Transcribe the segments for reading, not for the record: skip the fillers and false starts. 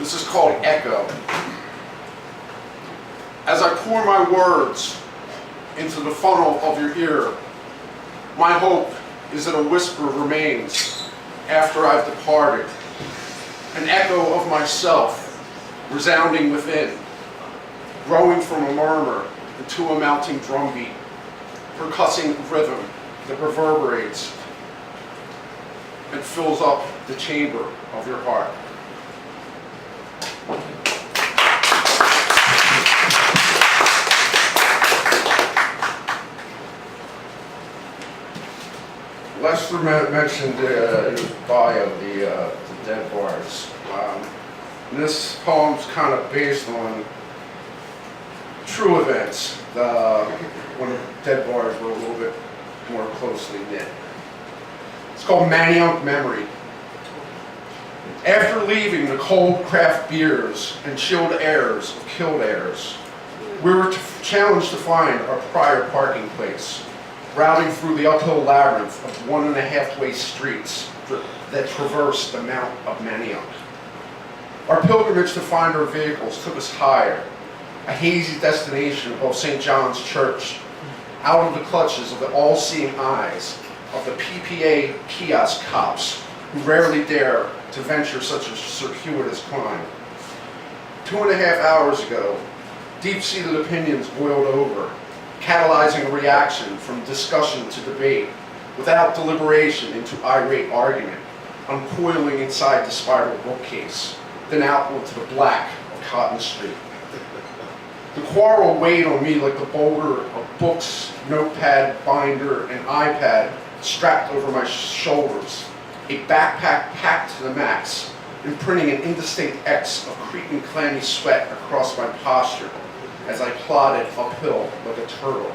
This is called echo. As I pour my words into the funnel of your ear, my hope is that a whisper remains after I've departed, an echo of myself resounding within, growing from a murmur into a mounting drumbeat, percussing rhythm that reverberates and fills up the chamber of your heart. Lester mentioned in his bio the dead bars. And this poem's kind of based on true events, when the dead bars were a little bit more closely knit. It's called Yonk Memory. After leaving the cold craft beers and chilled airs of Kildare's, we were challenged to find our prior parking place, routing through the uphill labyrinth of 1.5-way streets that traverse the Mount of Manioc. Our pilgrimage to find our vehicles took us higher, a hazy destination above St. John's Church, out of the clutches of the all-seeing eyes of the PPA kiosk cops who rarely dare to venture such a circuitous climb. 2.5 hours ago, deep-seated opinions boiled over, catalyzing a reaction from discussion to debate, without deliberation into irate argument, uncoiling inside the spiral bookcase, then out onto the black of Cotton Street. The quarrel weighed on me like the boulder of books, notepad, binder, and iPad strapped over my shoulders, a backpack packed to the max, imprinting an indistinct X of creeping clammy sweat across my posture as I plodded uphill like a turtle.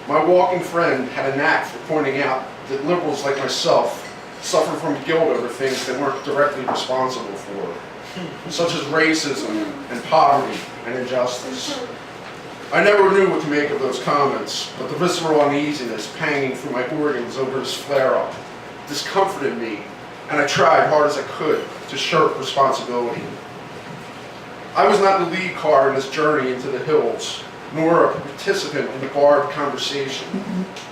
My walking friend had a knack for pointing out that liberals like myself suffer from guilt over things they weren't directly responsible for, such as racism and poverty and injustice. I never knew what to make of those comments, but the visceral uneasiness panging through my organs over his flare-up discomforted me, and I tried hard as I could to shirk responsibility. I was not the lead car in this journey into the hills, nor a participant in the barbed conversation,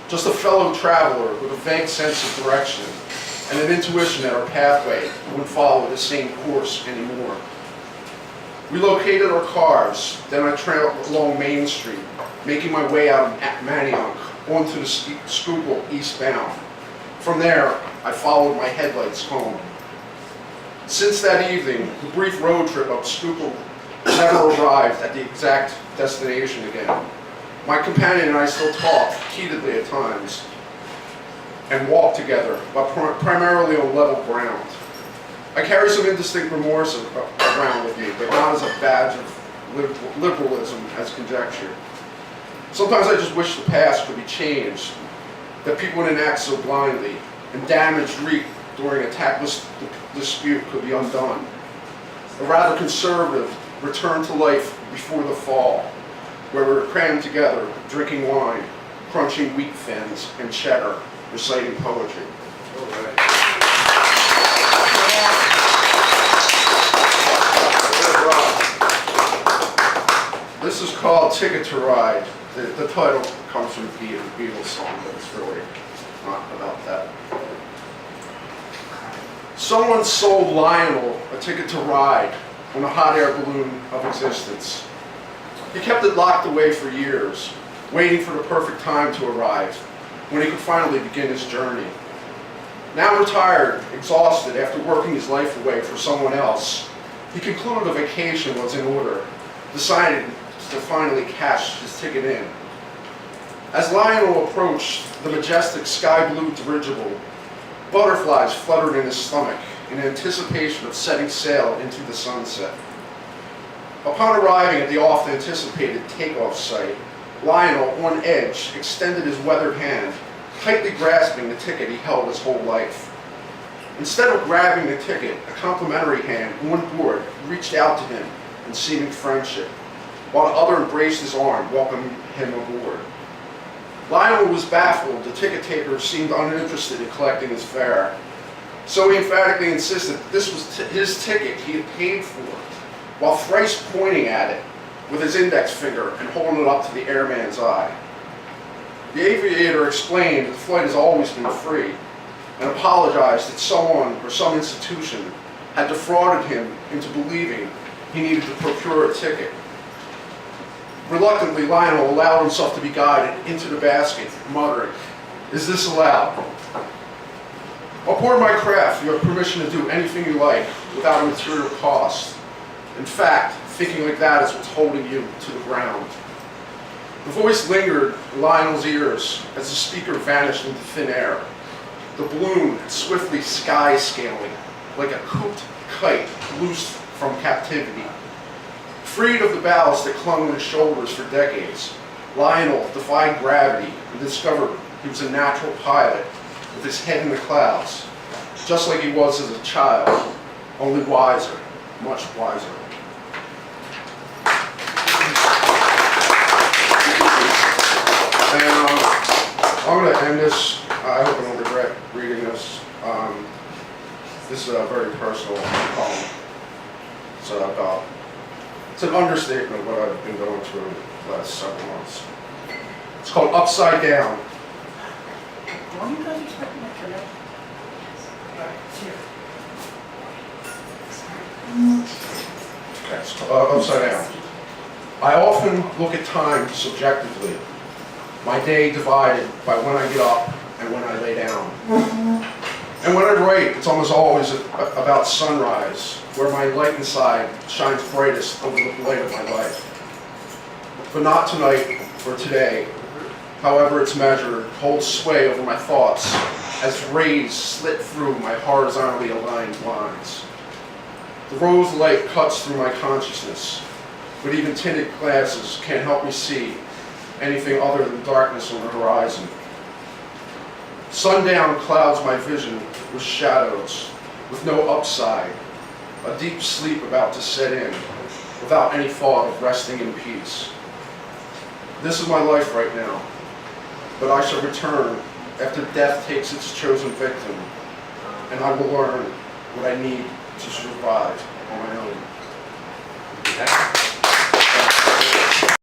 just a fellow traveler with a vague sense of direction and an intuition that our pathway wouldn't follow the same course anymore. We located our cars, then I trailed along Main Street, making my way out of Manioc onto the Schuylkill eastbound. From there, I followed my headlights home. Since that evening, the brief road trip up Schuylkill never arrived at the exact destination again. My companion and I still talk, heatedly at times, and walk together, but primarily on level ground. I carry some indistinct remorse around with me, but not as a badge of liberalism as conjecture. Sometimes I just wish the past could be changed, that people didn't act so blindly, and damage wreaked during a tactless dispute could be undone. A rather conservative return to life before the fall, where we were crammed together, drinking wine, crunching wheat thins and cheddar, reciting poetry. All right. This is called Ticket to Ride. The title comes from the Beatles song, but it's really not about that. Someone sold Lionel a ticket to ride on a hot air balloon of existence. He kept it locked away for years, waiting for the perfect time to arrive, when he could finally begin his journey. Now retired, exhausted after working his life away for someone else, he concluded a vacation was in order, decided to finally cash his ticket in. As Lionel approached the majestic sky blue dirigible, butterflies fluttered in his stomach in anticipation of setting sail into the sunset. Upon arriving at the oft-anticipated takeoff site, Lionel, on edge, extended his weathered hand, tightly grasping the ticket he held his whole life. Instead of grabbing the ticket, a complimentary hand on board reached out to him in seeming friendship, while the other embraced his arm, welcoming him aboard. Lionel was baffled. The ticket taker seemed uninterested in collecting his fare. So he emphatically insisted that this was his ticket he had paid for, while thrice pointing at it with his index finger and holding it up to the airman's eye. The aviator explained that the flight has always been free and apologized that someone or some institution had defrauded him into believing he needed to procure a ticket. Reluctantly, Lionel allowed himself to be guided into the basket, muttering, "Is this allowed?" Aboard my craft, you have permission to do anything you like without a material cost. In fact, thinking like that is what's holding you to the ground. The voice lingered in Lionel's ears as the speaker vanished into thin air. The balloon swiftly sky-scaling like a cooped kite loosed from captivity. Freed of the ballast that clung to his shoulders for decades, Lionel defied gravity and discovered he was a natural pilot with his head in the clouds, just like he was as a child, only wiser, much wiser. And I'm going to end this. I hope I don't regret reading this. This is a very personal poem. It's an understatement of what I've been going through the last several months. It's called Upside Down. Are you guys expecting that today? Okay, it's called Upside Down. I often look at time subjectively. My day divided by when I get up and when I lay down. And when I write, it's almost always about sunrise, where my light inside shines brightest over the light of my life. But not tonight or today. However it's measured, holds sway over my thoughts as rays slit through my horizontally aligned lines. The rose light cuts through my consciousness, but even tinted glasses can't help me see anything other than darkness on the horizon. Sundown clouds my vision with shadows, with no upside, a deep sleep about to set in, without any thought of resting in peace. This is my life right now, but I shall return after death takes its chosen victim, and I will learn what I need to survive on my own.